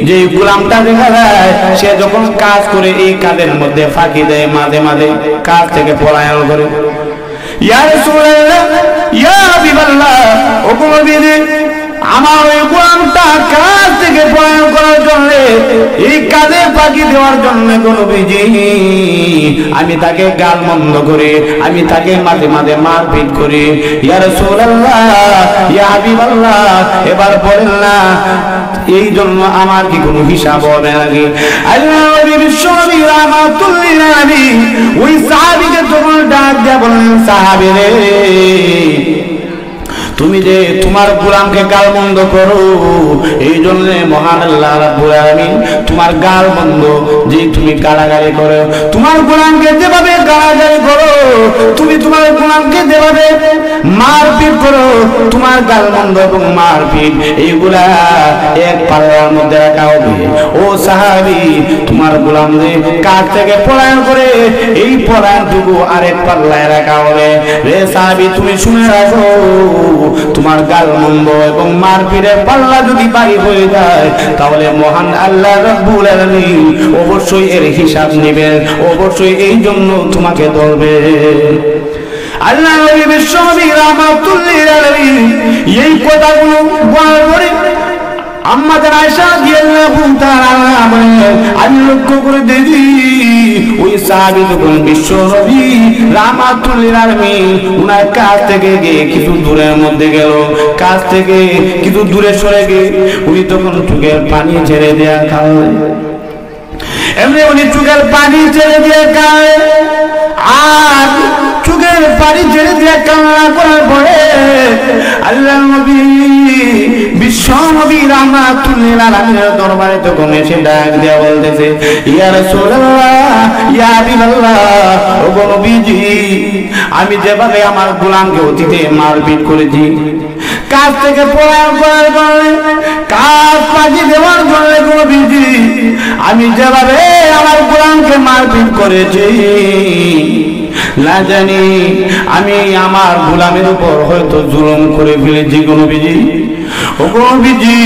যে গোলামটা দেখা যায় সে যখন কাজ করে এই কাজের মধ্যে ফাঁকি দেয়, মাঝে মাঝে কাজ থেকে পলায়ন করে। ইয়া রাসূলুল্লাহ, ইয়া হাবিবাল্লাহ, ও নবীজি, আমার ওই গোলামটা কাজ থেকে পলায়ন করার জন্য, এই কাজে ফাঁকি দেওয়ার জন্য নবীজি আমি তাকে গাল মন্দ করি, আমি তাকে মাঝে মাঝে মারপিট করি। ইয়া রাসূলুল্লাহ, ইয়া হাবিবাল্লাহ, এবার বলেন না এই জন্য আমার কি কোনো হিসাব হবে নাকি? আল্লাহ নবী বিশ্বনবী রাহমাতুল্লিল আলামিন ওই সাহাবীকে তখন ডাক দিয়ে বললেন, সাহাবী রে, তুমি যে তোমার গোলামকে গালমন্দ করো, এই জন্য মহান আল্লাহ রাব্বুল আলামিন তোমার গালমন্দ যে তুমি গালাগালি করো, তোমার গোলামকে যেভাবে গালাগালি করো, তুমি তোমার গোলামকে যেভাবে মারপিট করো, তোমার গালমন্দ এবং মারপিট এইগুলা এক পাল্লার মধ্যে রাখা হবে। ও সাহাবী, তোমার গোলাম যে কাজ থেকে পলায়ন করে, এই পলায়নটুকু আরেক পাল্লায় রাখা হবে। রে সাহাবী, তুমি শুনে রাখো, তোমার গালমন্দ এবং মারপিটের পাল্লা যদি ভারী হয়ে যায়, তাহলে মহান আল্লাহ রাব্বুল আলামিন অবশ্যই এর হিসাব নেবেন, অবশ্যই এই জন্য তোমাকে ধরবে। আল্লাহ নবী বিশ্বনবী রাহমাতুল্লিল আলামিন এই কথাগুলো বলার পরে আম্মা জান আয়েশা রাদিয়াল্লাহু তাআলা আমি লক্ষ্য করে দেখি ওই সাহাবী যখন বিশ্বনবী রাহমাতুল্লিল আলামিন উনার কাছ থেকে গিয়ে কিছু দূরের মধ্যে গেল, কাছ থেকে কিছু দূরে সরে গিয়ে উনি তখন চোখের পানি ছেড়ে দেয়া খায়, এমনি উনি চোখের পানি ছেড়ে দিয়ে খায়। আর চোখের পানি ছেড়ে দিয়ে কান্না করার পরে আল্লাহ নবী বিশ্বনবী রাহমাতুল্লিল আলামিনের দরবারে তখন এসে ডাক দিয়ে বলতেছে, ইয়া রাসূলুল্লাহ, ইয়া হাবিবাল্লাহ, ও নবীজি, আমি যেভাবে আমার গোলামকে অতীতে মারপিট করেছি, কাজ থেকে পলায়ন করার কারণে, কাজ ফাঁকি দেওয়ার জন্য নবীজি আমি যেভাবে আমার গোলামকে মারপিট করেছি, না জানি আমি আমার গোলামের উপর হয়তো জুলুম করে ফেলেছি গো নবীজি। ও নবীজি,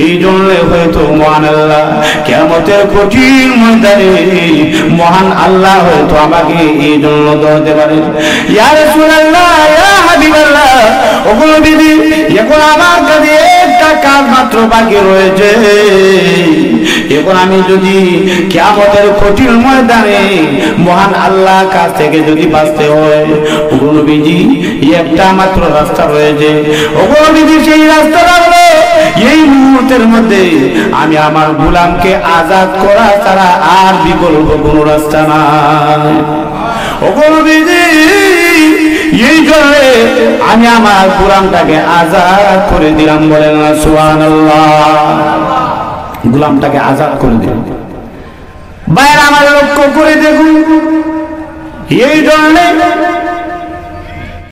এই জন্য হয়তো মহান আল্লাহ কিয়ামতের কঠিন ময়দানে মহান আল্লাহ হয়তো আমাকে এই জন্য ধরতে পারে। ইয়া রাসূলুল্লাহ, ইয়া হাবিবাল্লাহ, ও নবীজি, এখন আমার কাছে একটা কাজ মাত্র বাকি রয়েছে। এখন আমি যদি কিয়ামতের কঠিন ময়দানে মহান আল্লাহ কাছ থেকে যদি বাঁচতে হয়, ও নবীজি, একটা মাত্র রাস্তা রয়েছে। ও নবীজি, সেই রাস্তাটা হলো এই মুহূর্তের মধ্যে আমি আমার গোলামকে আজাদ করা ছাড়া আর বিকল্প কোনো রাস্তা নাই। ও নবীজি, এই জন্য আমি আমার গোলামটাকে আজাদ করে দিলাম, বলেন না সুবহানাল্লাহ। গোলামটাকে আজাদ করে দিলাম। বাইরে আমার লক্ষ্য করে দেখুন, এই জন্য